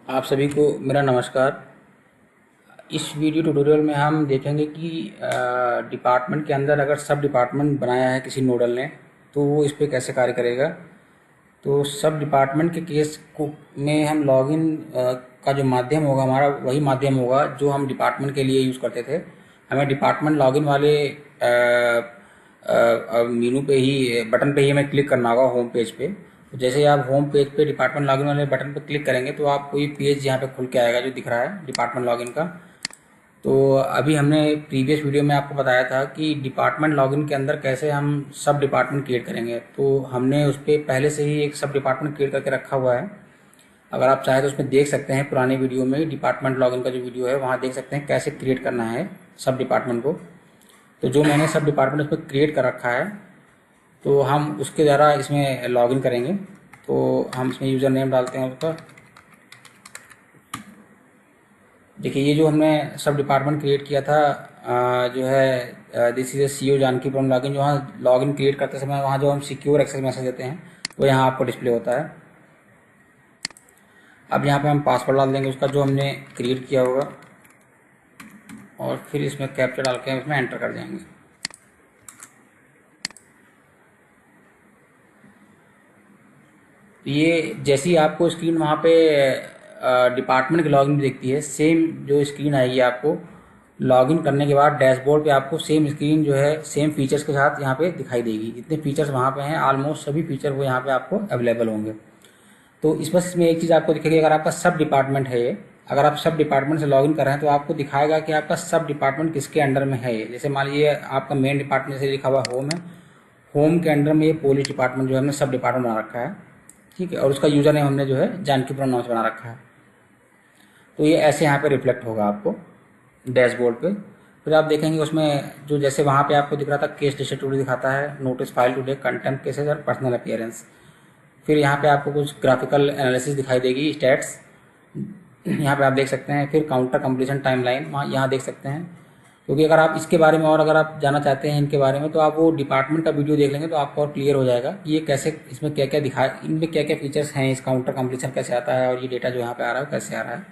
आप सभी को मेरा नमस्कार। इस वीडियो ट्यूटोरियल में हम देखेंगे कि डिपार्टमेंट के अंदर अगर सब डिपार्टमेंट बनाया है किसी नोडल ने तो वो इस पे कैसे कार्य करेगा। तो सब डिपार्टमेंट के केस को में हम लॉगिन का जो माध्यम होगा हमारा वही माध्यम होगा जो हम डिपार्टमेंट के लिए यूज़ करते थे। हमें डिपार्टमेंट लॉगिन वाले मेनू पे ही बटन पे ही हमें क्लिक करना होगा होम पेज पे। तो जैसे ही आप होम पेज पे डिपार्टमेंट लॉगिन वाले बटन पे क्लिक करेंगे तो आपको ये पेज यहाँ पे खुल के आएगा जो दिख रहा है डिपार्टमेंट लॉगिन का। तो अभी हमने प्रीवियस वीडियो में आपको बताया था कि डिपार्टमेंट लॉगिन के अंदर कैसे हम सब डिपार्टमेंट क्रिएट करेंगे। तो हमने उस पर पहले से ही एक सब डिपार्टमेंट क्रिएट करके रखा हुआ है। अगर आप चाहें तो उसमें देख सकते हैं, पुराने वीडियो में डिपार्टमेंट लॉगिन का जो वीडियो है वहाँ देख सकते हैं कैसे क्रिएट करना है सब डिपार्टमेंट को। तो जो मैंने सब डिपार्टमेंट उसमें क्रिएट कर रखा है तो हम उसके द्वारा इसमें लॉगिन करेंगे। तो हम इसमें यूज़र नेम डालते हैं उसका। देखिए ये जो हमने सब डिपार्टमेंट क्रिएट किया था जो है this is CO Janaki from login, जो वहाँ लॉगिन क्रिएट करते समय वहाँ जो हम सिक्योर एक्सेस मैसेज देते हैं वो यहाँ आपको डिस्प्ले होता है। अब यहाँ पे हम पासवर्ड डाल देंगे उसका जो हमने क्रिएट किया होगा और फिर इसमें कैप्चा डाल के इसमें एंटर कर देंगे। ये जैसी आपको स्क्रीन वहाँ पे डिपार्टमेंट की लॉगिन दिखती है, सेम जो स्क्रीन आएगी आपको लॉगिन करने के बाद डैशबोर्ड पे आपको सेम स्क्रीन जो है सेम फीचर्स के साथ यहाँ पे दिखाई देगी। जितने फीचर्स वहाँ पे हैं ऑलमोस्ट सभी फीचर वो यहाँ पे आपको अवेलेबल होंगे। तो इस बस इसमें एक चीज़ आपको दिखेगी, अगर आपका सब डिपार्टमेंट है ये, अगर आप सब डिपार्टमेंट से लॉगिन कर रहे हैं तो आपको दिखाएगा कि आपका सब डिपार्टमेंट किसके अंडर में है। ये जैसे मान लीजिए आपका मेन डिपार्टमेंट से लिखा हुआ होम है, होम के अंडर में ये पुलिस डिपार्टमेंट जो है हमने सब डिपार्टमेंट बना रखा है, ठीक है, और उसका यूज़र नेम हमने जो है जानकीपुरम नाम से बना रखा है। तो ये ऐसे यहाँ पे रिफ्लेक्ट होगा आपको डैशबोर्ड पे। फिर आप देखेंगे उसमें जो जैसे वहाँ पे आपको दिख रहा था केस लिस्टेड टुडे दिखाता है, notice file today, contempt cases और पर्सनल अपीयरेंस। फिर यहाँ पे आपको कुछ ग्राफिकल एनालिसिस दिखाई देगी, स्टैट्स यहाँ पे आप देख सकते हैं। फिर काउंटर कंप्लीशन टाइमलाइन वहाँ यहाँ देख सकते हैं। क्योंकि अगर आप इसके बारे में और अगर आप जानना चाहते हैं इनके बारे में तो आप वो डिपार्टमेंट का वीडियो देख लेंगे तो आपको और क्लियर हो जाएगा कि ये कैसे, इसमें क्या क्या दिखा, इनमें क्या क्या फीचर्स हैं, इस काउंटर कंप्लीशन कैसे आता है और ये डेटा जो यहाँ पे आ रहा है कैसे आ रहा है।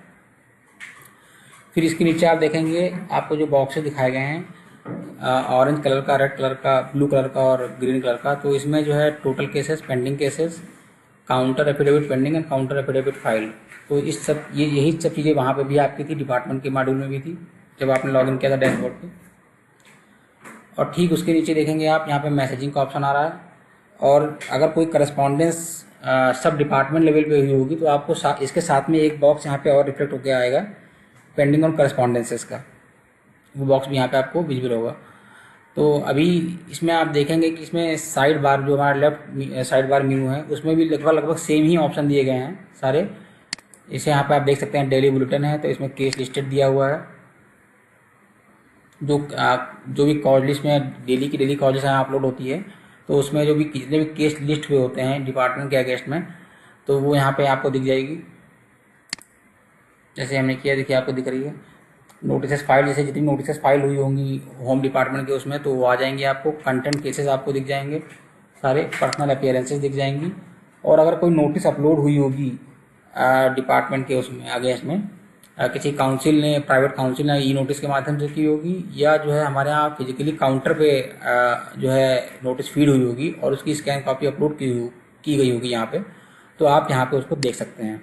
फिर इसके नीचे आप देखेंगे आपको जो बॉक्सेस दिखाए गए हैं ऑरेंज कलर का, रेड कलर का, ब्लू कलर का और ग्रीन कलर का। तो इसमें जो है total cases, pending cases, counter affidavit pending and counter affidavit file. तो इस सब यही सब चीज़ें वहाँ पे भी आपकी थी, डिपार्टमेंट के मॉड्यूल में भी थी जब आपने लॉगिन किया था डैशबोर्ड पे। और ठीक उसके नीचे देखेंगे आप यहाँ पे मैसेजिंग का ऑप्शन आ रहा है। और अगर कोई करस्पॉन्डेंस सब डिपार्टमेंट लेवल पे हुई होगी तो आपको इसके साथ में एक बॉक्स यहाँ पे और रिफ्लेक्ट होकर आएगा पेंडिंग ऑन करस्पॉन्डेंसेस का, वो बॉक्स भी यहाँ पे आपको विजिबल होगा। तो अभी इसमें आप देखेंगे कि इसमें साइड बार जो हमारा लेफ्ट साइड बार मेनू है उसमें भी लगभग सेम ही ऑप्शन दिए गए हैं सारे। इसे यहाँ पे आप देख सकते हैं डेली बुलेटिन है तो इसमें केस लिस्टेड दिया हुआ है। जो भी कॉज लिस्ट में डेली की डेली कॉजेस यहाँ अपलोड होती है तो उसमें जो भी जितने भी केस लिस्ट हुए होते हैं डिपार्टमेंट के अगेंस्ट में तो वो यहाँ पे आपको दिख जाएगी। जैसे हमने किया देखिए आपको दिख रही है नोटिस फाइल, जैसे जितनी नोटिस फाइल हुई होंगी होम डिपार्टमेंट के उसमें तो वो आ जाएंगे आपको। कंटेंट केसेस आपको दिख जाएंगे सारे, पर्सनल अपीयरेंसेस दिख जाएंगी। और अगर कोई नोटिस अपलोड हुई होगी डिपार्टमेंट के उसमें अगेंस्ट में किसी काउंसिल ने, प्राइवेट काउंसिल ने ई नोटिस के माध्यम से की होगी या जो है हमारे यहाँ फिजिकली काउंटर पे जो है नोटिस फीड हुई होगी और उसकी स्कैन कॉपी अपलोड की गई होगी यहाँ पे, तो आप यहाँ पे उसको देख सकते हैं।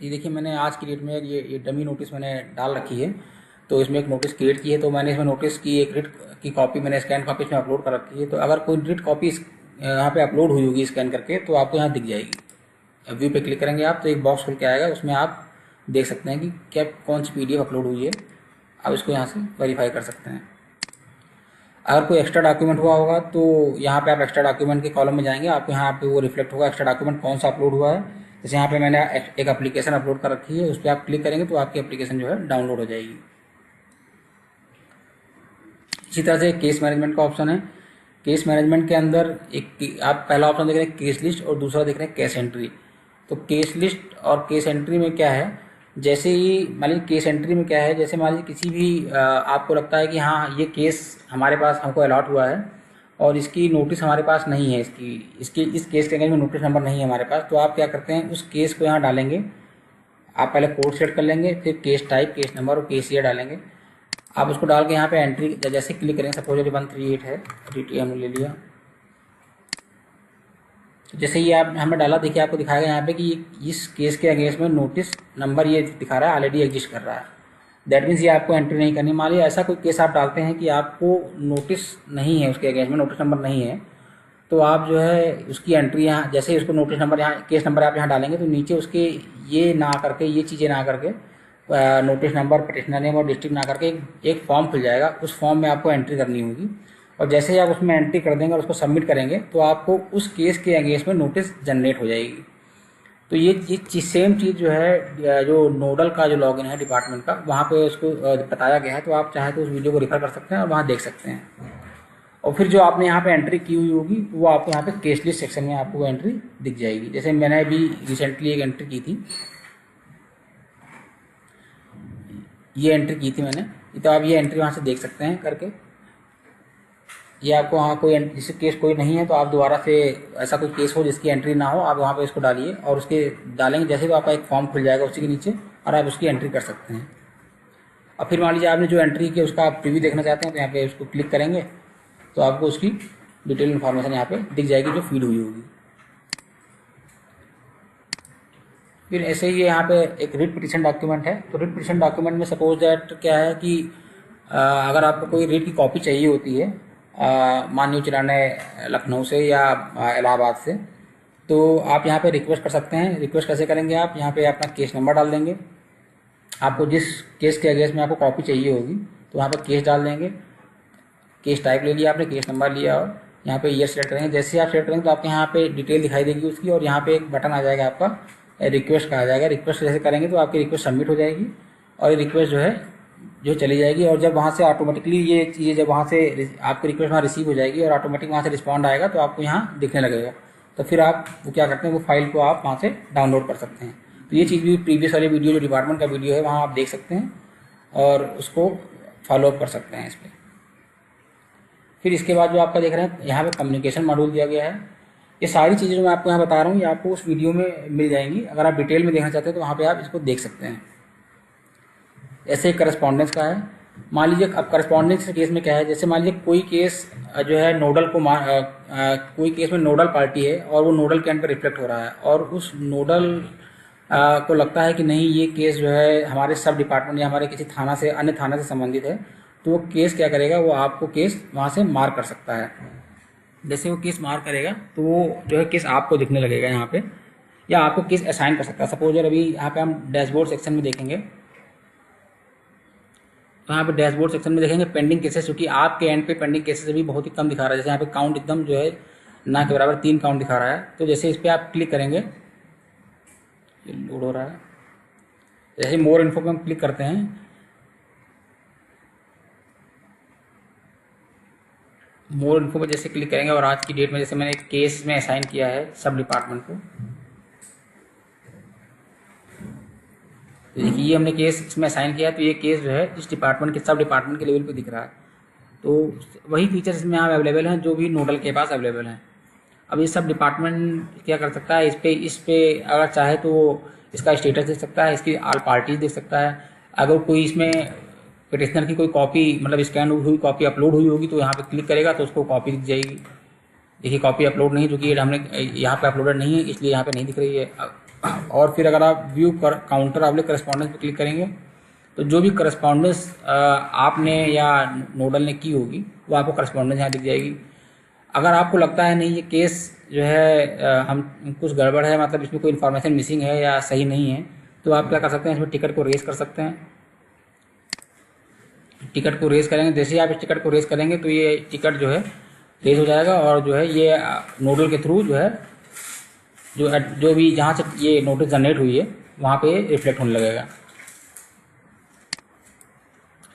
ये देखिए मैंने आज की डेट में ये डमी नोटिस मैंने डाल रखी है। तो इसमें एक नोटिस क्रिएट की है तो मैंने इसमें नोटिस की एक रिट की कॉपी मैंने स्कैन कॉपी इसमें अपलोड कर रखी है। तो अगर कोई रिट कॉपी यहाँ पे अपलोड हुई होगी स्कैन करके तो आपको यहाँ दिख जाएगी। व्यू पे क्लिक करेंगे आप तो एक बॉक्स खुल के आएगा, उसमें आप देख सकते हैं कि क्या कौन सी PDF अपलोड हुई है। आप इसको यहाँ से वेरीफाई कर सकते हैं। अगर कोई एक्स्ट्रा डॉक्यूमेंट हुआ होगा तो यहाँ पे आप एक्स्ट्रा डॉक्यूमेंट के कॉलम में जाएंगे, आपको यहाँ पे वो रिफ्लेक्ट होगा एक्स्ट्रा डॉक्यूमेंट कौन सा अपलोड हुआ है। जैसे यहाँ पे मैंने एक एप्लीकेशन अपलोड कर रखी है, उस पर आप क्लिक करेंगे तो आपकी एप्लीकेशन जो है डाउनलोड हो जाएगी। इसी तरह से केस मैनेजमेंट का ऑप्शन है। केस मैनेजमेंट के अंदर एक आप पहला ऑप्शन देख रहे हैं केस लिस्ट और दूसरा देख रहे हैं केस एंट्री। तो केस लिस्ट और केस एंट्री में क्या है, जैसे ही मान लीजिए केस एंट्री में क्या है, जैसे मान लीजिए किसी भी आपको लगता है कि हाँ ये केस हमारे पास हमको अलॉट हुआ है और इसकी नोटिस हमारे पास नहीं है, इस केस के अगेंस्ट में नोटिस नंबर नहीं है हमारे पास। तो आप क्या करते हैं, उस केस को यहाँ डालेंगे। आप पहले कोड सेट कर लेंगे, फिर केस टाइप, केस नंबर और केस ईयर डालेंगे। आप उसको डाल के यहाँ पे एंट्री जैसे क्लिक करेंगे, सपोज 138 है, DT हमने ले लिया। तो जैसे ही आप हमें डाला, देखिए आपको दिखाएगा यहाँ पे कि इस केस के अगेंस्ट में नोटिस नंबर ये दिखा रहा है, ऑलरेडी एग्जिस्ट कर रहा है। दैट मीन्स ये आपको एंट्री नहीं करनी। मान लीजिए ऐसा कोई केस आप डालते हैं कि आपको नोटिस नहीं है, उसके अगेंस्ट में नोटिस नंबर नहीं है, तो आप जो है उसकी एंट्री यहाँ जैसे ही उसको नोटिस नंबर यहाँ केस नंबर आप यहाँ डालेंगे तो नीचे उसके ये ना करके, ये चीज़ें ना करके, नोटिस नंबर, पिटिशनर नेम और डिस्ट्रिक्ट ना करके एक फॉर्म खुल जाएगा। उस फॉर्म में आपको एंट्री करनी होगी और जैसे ही आप उसमें एंट्री कर देंगे और उसको सबमिट करेंगे तो आपको उस केस के अगेंस्ट में नोटिस जनरेट हो जाएगी। तो ये सेम चीज़ जो है, जो नोडल का जो लॉगिन है डिपार्टमेंट का, वहाँ पे उसको बताया गया है। तो आप चाहे तो उस वीडियो को रेफर कर सकते हैं और वहाँ देख सकते हैं। और फिर जो आपने यहाँ पे एंट्री की हुई होगी वो आपको यहाँ पे केस लिस्ट सेक्शन में आपको वो एंट्री दिख जाएगी। जैसे मैंने अभी रिसेंटली एक एंट्री की थी, ये एंट्री की थी मैंने, तो आप ये एंट्री वहाँ से देख सकते हैं करके। ये आपको वहाँ कोई जैसे केस कोई नहीं है तो आप दोबारा से ऐसा कोई केस हो जिसकी एंट्री ना हो, आप वहाँ पे इसको डालिए और उसके डालेंगे जैसे तो आपका एक फॉर्म खुल जाएगा उसी के नीचे और आप उसकी एंट्री कर सकते हैं। अब फिर मान लीजिए आपने जो एंट्री की उसका आप प्रीव्यू देखना चाहते हैं तो यहाँ पे उसको क्लिक करेंगे तो आपको उसकी डिटेल इन्फॉर्मेशन यहाँ पे दिख जाएगी जो फीड हुई होगी। फिर ऐसे ही यहाँ पे एक रिट पिटिशन डॉक्यूमेंट है। तो रिट पिटिशन डॉक्यूमेंट में सपोज दैट क्या है कि अगर आपको कोई रिट की कॉपी चाहिए होती है, माननीय उच्च न्यायालय लखनऊ से या इलाहाबाद से, तो आप यहाँ पे रिक्वेस्ट कर सकते हैं। रिक्वेस्ट कैसे करेंगे, आप यहाँ पे अपना केस नंबर डाल देंगे, आपको जिस केस के अगेंस्ट में आपको कॉपी चाहिए होगी तो वहाँ पर केस डाल देंगे। केस टाइप ले लिया आपने, केस नंबर लिया और यहाँ पे ईयर सेलेक्ट करेंगे। जैसे ही आप सेलेक्ट करेंगे तो आपको यहाँ पे डिटेल दिखाई देगी उसकी और यहाँ पे एक बटन आ जाएगा आपका रिक्वेस्ट का आ जाएगा। रिक्वेस्ट जैसे करेंगे तो आपकी रिक्वेस्ट सबमिट हो जाएगी और ये रिक्वेस्ट जो चली जाएगी। और जब वहाँ से ऑटोमेटिकली ये चीज़ें जब वहाँ से आपकी रिक्वेस्ट वहाँ रिसीव हो जाएगी और ऑटोमेटिक वहाँ से रिस्पॉन्ड आएगा तो आपको यहाँ दिखने लगेगा। तो फिर आप वो क्या करते हैं, वो फाइल को आप वहाँ से डाउनलोड कर सकते हैं। तो ये चीज़ भी प्रीवियस वाली वीडियो जो डिपार्टमेंट का वीडियो है वहाँ आप देख सकते हैं और उसको फॉलोअप कर सकते हैं इस पर। फिर इसके बाद जो आपका देख रहे हैं यहाँ पे कम्युनिकेशन मॉड्यूल दिया गया है। ये सारी चीज़ें जो मैं आपको यहाँ बता रहा हूँ ये आपको उस वीडियो में मिल जाएंगी। अगर आप डिटेल में देखना चाहते हैं तो वहाँ पे आप इसको देख सकते हैं। ऐसे ही करस्पॉन्डेंस का है। मान लीजिए अब करस्पॉन्डेंस के केस में क्या है, जैसे मान लीजिए कोई केस जो है नोडल को कोई केस में नोडल पार्टी है और वो नोडल के एंड पर रिफ्लेक्ट हो रहा है और उस नोडल को लगता है कि नहीं ये केस जो है हमारे सब डिपार्टमेंट या हमारे किसी थाना से, अन्य थाना से संबंधित है, तो वो केस क्या करेगा, वो आपको केस वहाँ से मार कर सकता है। जैसे वो केस मार करेगा तो वो जो है केस आपको दिखने लगेगा यहाँ पे, या आपको केस असाइन कर सकता है। सपोज अभी यहाँ पे हम डैशबोर्ड सेक्शन में देखेंगे तो यहाँ पे डैशबोर्ड सेक्शन में देखेंगे पेंडिंग केसेस, क्योंकि आपके एंड पे पेंडिंग केसेस अभी बहुत ही कम दिखा रहा है। जैसे यहाँ पे काउंट एकदम जो है ना के बराबर 3 काउंट दिखा रहा है। तो जैसे इस पर आप क्लिक करेंगे, ये लोड हो रहा है, जैसे मोर इन्फो पे हम क्लिक करते हैं, मोर इन्फो पर जैसे क्लिक करेंगे और आज की डेट में जैसे मैंने एक केस में असाइन किया है सब डिपार्टमेंट को, तो देखिए ये हमने केस इसमें असाइन किया है। तो ये केस जो है इस डिपार्टमेंट के सब डिपार्टमेंट के लेवल पे दिख रहा है। तो वही फीचर्स इसमें यहाँ अवेलेबल हैं जो भी नोडल के पास अवेलेबल हैं। अब ये सब डिपार्टमेंट क्या कर सकता है, इस पे अगर चाहे तो इसका स्टेटस देख सकता है, इसकी ऑल पार्टीज देख सकता है। अगर कोई इसमें पिटिशनर की कोई कॉपी मतलब स्कैन हुई कॉपी अपलोड हुई होगी तो यहाँ पे क्लिक करेगा तो उसको कॉपी दिख जाएगी। देखिए कॉपी अपलोड नहीं, जो कि हमने यहाँ पे अपलोडेड नहीं है इसलिए यहाँ पे नहीं दिख रही है। और फिर अगर आप व्यू काउंटर वाले करस्पॉन्डेंस पे क्लिक करेंगे तो जो भी करस्पॉन्डेंस आपने या नोडल ने की होगी वो आपको करस्पॉन्डेंस यहाँ दिख जाएगी। अगर आपको लगता है नहीं ये केस जो है हम कुछ गड़बड़ है, मतलब इसमें कोई इन्फॉर्मेशन मिसिंग है या सही नहीं है, तो आप क्या कर सकते हैं, इसमें टिकट को रेज कर सकते हैं। टिकट को रेज करेंगे, जैसे ही आप इस टिकट को रेज करेंगे तो ये टिकट जो है रेज हो जाएगा और जो है ये नोडल के थ्रू जो है जो भी जहाँ से ये नोटिस जनरेट हुई है वहाँ पे रिफ्लेक्ट होने लगेगा।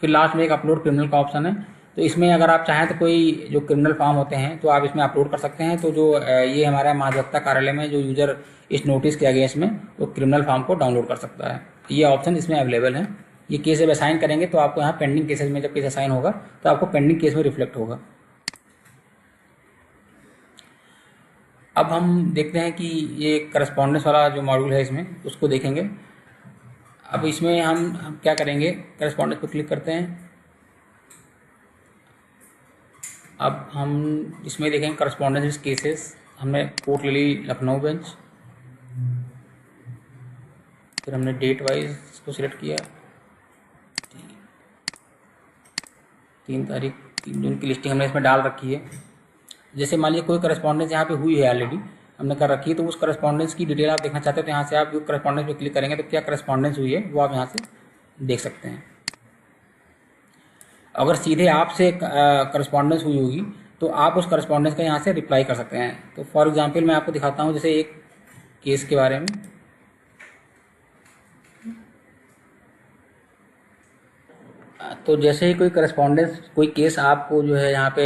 फिर लास्ट में एक अपलोड क्रिमिनल का ऑप्शन है। तो इसमें अगर आप चाहें तो कोई जो क्रिमिनल फॉर्म होते हैं तो आप इसमें अपलोड कर सकते हैं। तो जो ये हमारा महाधिवक्ता कार्यालय में जो यूजर इस नोटिस के अगेंस्ट में वो क्रिमिनल फॉर्म को डाउनलोड कर सकता है। ये ऑप्शन इसमें अवेलेबल है। ये केस जब असाइन करेंगे तो आपको यहाँ पेंडिंग केसेस में जब केस असाइन होगा तो आपको पेंडिंग केस में रिफ्लेक्ट होगा। अब हम देखते हैं कि ये करस्पॉन्डेंस वाला जो मॉड्यूल है इसमें उसको देखेंगे। अब इसमें हम क्या करेंगे, करस्पॉन्डेंस पर क्लिक करते हैं। अब हम इसमें देखेंगे करस्पॉन्डेंस केसेस। हमने कोर्ट ले ली लखनऊ बेंच, फिर हमने डेट वाइज इसको सिलेक्ट किया, 3 तारीख 3 जून की लिस्टिंग हमने इसमें डाल रखी है। जैसे मान लीजिए कोई करस्पॉन्डेंस यहाँ पे हुई है, ऑलरेडी हमने कर रखी है, तो उस करस्पॉन्डेंस की डिटेल आप देखना चाहते हो तो यहाँ से आप जो करस्पॉन्डेंस पे क्लिक करेंगे तो क्या करस्पॉन्डेंस हुई है वो आप यहाँ से देख सकते हैं। अगर सीधे आपसे करस्पॉन्डेंस हुई होगी तो आप उस करस्पॉन्डेंस का यहाँ से रिप्लाई कर सकते हैं। तो फॉर एग्जांपल मैं आपको दिखाता हूँ, जैसे एक केस के बारे में। तो जैसे ही कोई करस्पॉन्डेंस, कोई केस आपको जो है यहाँ पे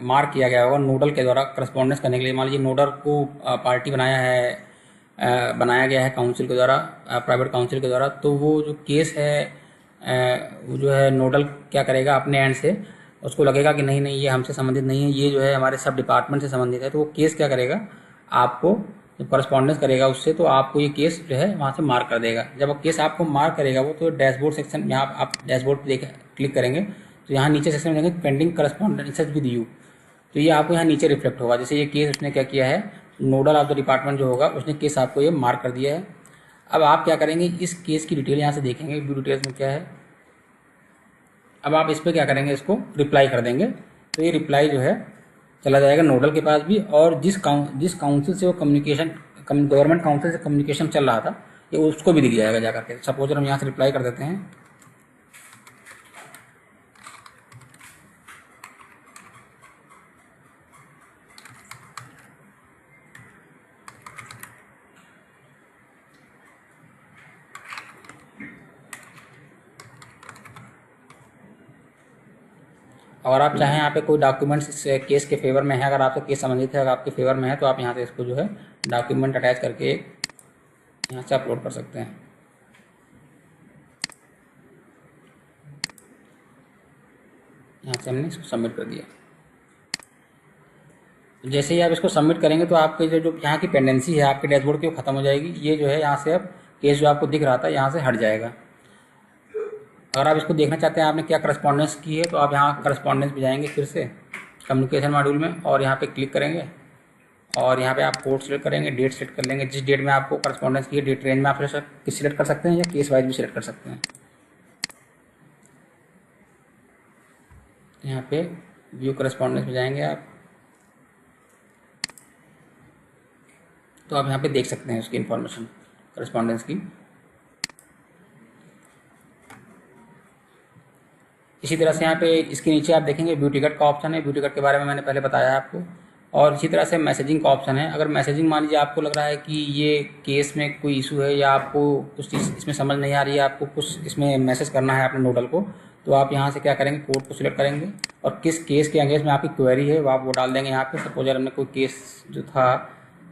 मार्क किया गया होगा नोडल के द्वारा करस्पॉन्डेंस करने के लिए, मान लीजिए नोडल को पार्टी बनाया गया है काउंसिल के द्वारा, प्राइवेट काउंसिल के द्वारा, तो वो जो केस है वो जो है नोडल क्या करेगा अपने एंड से, उसको लगेगा कि नहीं नहीं ये हमसे संबंधित नहीं है, ये जो है हमारे सब डिपार्टमेंट से संबंधित है, तो वो केस क्या करेगा, आपको जब करस्पॉन्डेंस करेगा उससे तो आपको ये केस जो है वहाँ से मार्क कर देगा। जब वो केस आपको मार्क करेगा वो, तो डैशबोर्ड सेक्शन, यहाँ आप डैशबोर्ड पे क्लिक करेंगे तो यहाँ नीचे सेक्शन में देखेंगे पेंडिंग करस्पॉन्डेंसेस विद यू, तो ये आपको यहाँ नीचे रिफ्लेक्ट होगा। जैसे ये केस उसने क्या किया है, नोडल ऑफ द डिपार्टमेंट जो होगा उसने केस आपको ये मार्क कर दिया है। अब आप क्या करेंगे, इस केस की डिटेल यहाँ से देखेंगे, व्यू डिटेल्स में क्या है। अब आप इस पर क्या करेंगे, इसको रिप्लाई कर देंगे, तो ये रिप्लाई जो है चला जाएगा नोडल के पास भी, और जिस काउंसिल से वो कम्युनिकेशन, गवर्नमेंट काउंसिल से कम्युनिकेशन चल रहा था, ये उसको भी दिख जाएगा जा करके। सपोज हम यहाँ से रिप्लाई कर देते हैं, अगर आप चाहें यहाँ पे कोई डॉक्यूमेंट्स इस केस के फेवर में है, अगर आपसे केस संबंधित है, अगर आपके फेवर में है, तो आप यहाँ से इसको जो है डॉक्यूमेंट अटैच करके यहाँ से अपलोड कर सकते हैं। यहाँ से हमने इसको सबमिट कर दिया। जैसे ही आप इसको सबमिट करेंगे तो आपके जो यहाँ की पेंडेंसी है आपके डैशबोर्ड की वो खत्म हो जाएगी। ये जो है यहाँ से अब केस जो आपको दिख रहा था यहाँ से हट जाएगा। अगर आप इसको देखना चाहते हैं आपने क्या करस्पॉन्डेंस की है, तो आप यहाँ करस्पॉन्डेंस पे जाएंगे फिर से कम्युनिकेशन मॉड्यूल में, और यहाँ पे क्लिक करेंगे और यहाँ पे आप कोड सेलेक्ट करेंगे, डेट सेलेक्ट कर लेंगे, जिस डेट में आपको करस्पॉन्डेंस की है, डेट रेंज में आप सिलेक्ट कर सकते हैं या केस वाइज भी सिलेक्ट कर सकते हैं। यहाँ पे व्यू करस्पॉन्डेंस में जाएंगे आप, तो आप यहाँ पे देख सकते हैं उसकी इंफॉर्मेशन करस्पॉन्डेंस की। इसी तरह से यहाँ पे इसके नीचे आप देखेंगे व्यू टिकट का ऑप्शन है, व्यू टिकट के बारे में मैंने पहले बताया है आपको। और इसी तरह से मैसेजिंग का ऑप्शन है। अगर मैसेजिंग मान लीजिए आपको लग रहा है कि ये केस में कोई इशू है या आपको कुछ चीज़ इसमें समझ नहीं आ रही है, आपको कुछ इसमें मैसेज करना है अपने नोडल को, तो आप यहाँ से क्या करेंगे, कोड को सिलेक्ट करेंगे और किस केस के अगेंस्ट में आपकी क्वेरी है वो आप वो डाल देंगे यहाँ पे। सपोज हमने कोई केस जो था,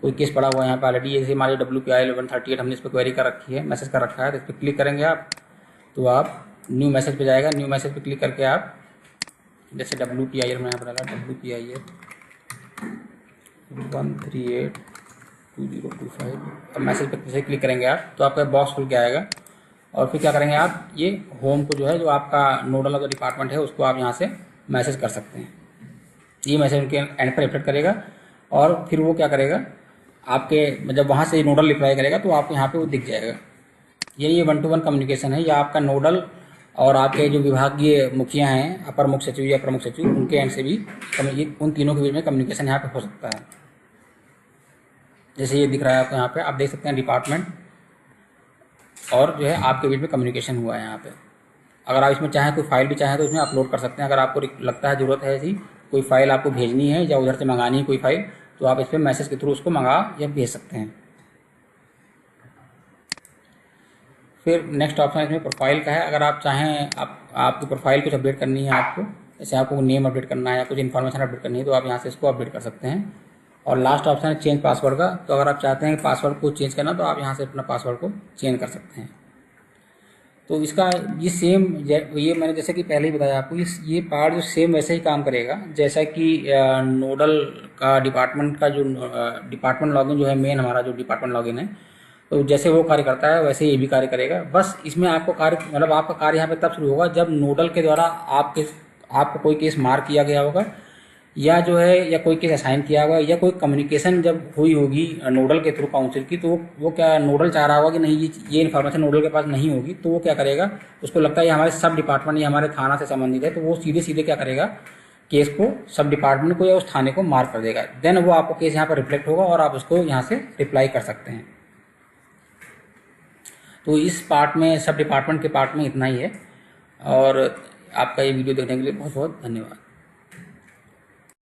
कोई केस पड़ा हुआ है यहाँ पे ऑलरेडी, जैसे हमारी WPI 1138 हमने इस पर क्वेरी कर रखी है, मैसेज कर रखा है, तो इस पर क्लिक करेंगे आप, तो आप न्यू मैसेज पे जाएगा। न्यू मैसेज पे क्लिक करके आप जैसे WPI मैंने यहाँ पर डाला WPI 1382025, और मैसेज पे जैसे क्लिक करेंगे आप तो आपका बॉक्स खुल के आएगा। और फिर क्या करेंगे आप, ये होम को जो है जो आपका नोडल ऑफ द डिपार्टमेंट है उसको आप यहाँ से मैसेज कर सकते हैं। ये मैसेज उनके एंड पर रिफ्लेक्ट करेगा और फिर वो क्या करेगा, आपके जब वहाँ से नोडल रिप्लाई करेगा तो आपको यहाँ पे वो दिख जाएगा। ये 1-to-1 कम्युनिकेशन है, या आपका नोडल और आपके जो विभागीय मुखिया हैं, अपर मुख्य सचिव या प्रमुख सचिव, उनके एंड से भी उन तीनों के बीच में कम्युनिकेशन यहाँ पे हो सकता है। जैसे ये दिख रहा है आपको, यहाँ पे आप देख सकते हैं डिपार्टमेंट और जो है आपके बीच में कम्युनिकेशन हुआ है यहाँ पे। अगर आप इसमें चाहें कोई फाइल भी चाहें तो इसमें अपलोड कर सकते हैं। अगर आपको लगता है ज़रूरत है ऐसी कोई फाइल आपको भेजनी है या उधर से मंगानी है कोई फाइल, तो आप इस पर मैसेज के थ्रू उसको मंगा या भेज सकते हैं। फिर नेक्स्ट ऑप्शन इसमें प्रोफाइल का है। अगर आप चाहें आपकी प्रोफाइल कुछ अपडेट करनी है आपको, जैसे आपको नेम अपडेट करना है या कुछ इन्फॉर्मेशन अपडेट करनी है, तो आप यहाँ से इसको अपडेट कर सकते हैं। और लास्ट ऑप्शन है चेंज पासवर्ड का, तो अगर आप चाहते हैं पासवर्ड को चेंज करना तो आप यहाँ से अपना पासवर्ड को चेंज कर सकते हैं। तो इसका ये सेम ये मैंने जैसे कि पहले ही बताया आपको, ये पार्ट जो सेम वैसे ही काम करेगा जैसा कि नोडल का डिपार्टमेंट का जो डिपार्टमेंट लॉगिन जो है, मेन हमारा जो डिपार्टमेंट लॉगिन है, तो जैसे वो कार्य करता है वैसे ये भी कार्य करेगा। बस इसमें आपको कार्य मतलब आपका कार्य यहाँ पे तब शुरू होगा जब नोडल के द्वारा आपको कोई केस मार्क किया गया होगा, या जो है या कोई केस असाइन किया होगा, या कोई कम्युनिकेशन जब हुई होगी नोडल के थ्रू काउंसिल की, तो वो क्या नोडल चाह रहा होगा कि नहीं ये इन्फॉर्मेशन नोडल के पास नहीं होगी, तो वो क्या करेगा, उसको लगता है ये हमारे सब डिपार्टमेंट या हमारे थाना से संबंधित है, तो वो सीधे सीधे क्या करेगा, केस को सब डिपार्टमेंट को या उस थाने को मार्क कर देगा। देन वो आपको केस यहाँ पर रिफ्लेक्ट होगा और आप उसको यहाँ से रिप्लाई कर सकते हैं। तो इस पार्ट में सब डिपार्टमेंट के पार्ट में इतना ही है, और आपका ये वीडियो देखने के लिए बहुत बहुत धन्यवाद।